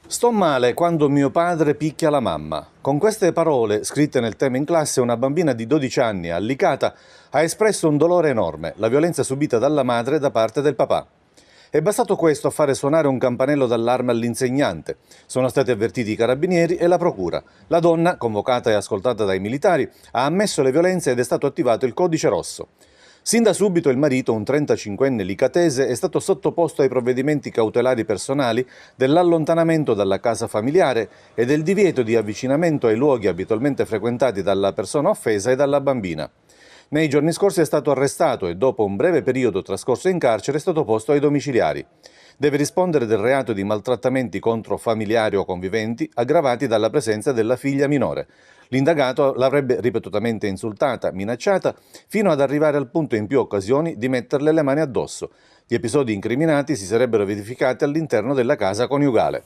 Sto male quando mio padre picchia la mamma. Con queste parole, scritte nel tema in classe, una bambina di 12 anni a Licata ha espresso un dolore enorme, la violenza subita dalla madre da parte del papà. È bastato questo a fare suonare un campanello d'allarme all'insegnante. Sono stati avvertiti i carabinieri e la procura. La donna, convocata e ascoltata dai militari, ha ammesso le violenze ed è stato attivato il codice rosso. Sin da subito il marito, un 35enne licatese, è stato sottoposto ai provvedimenti cautelari personali dell'allontanamento dalla casa familiare e del divieto di avvicinamento ai luoghi abitualmente frequentati dalla persona offesa e dalla bambina. Nei giorni scorsi è stato arrestato e dopo un breve periodo trascorso in carcere è stato posto ai domiciliari. Deve rispondere del reato di maltrattamenti contro familiari o conviventi aggravati dalla presenza della figlia minore. L'indagato l'avrebbe ripetutamente insultata, minacciata, fino ad arrivare al punto in più occasioni di metterle le mani addosso. Gli episodi incriminati si sarebbero verificati all'interno della casa coniugale.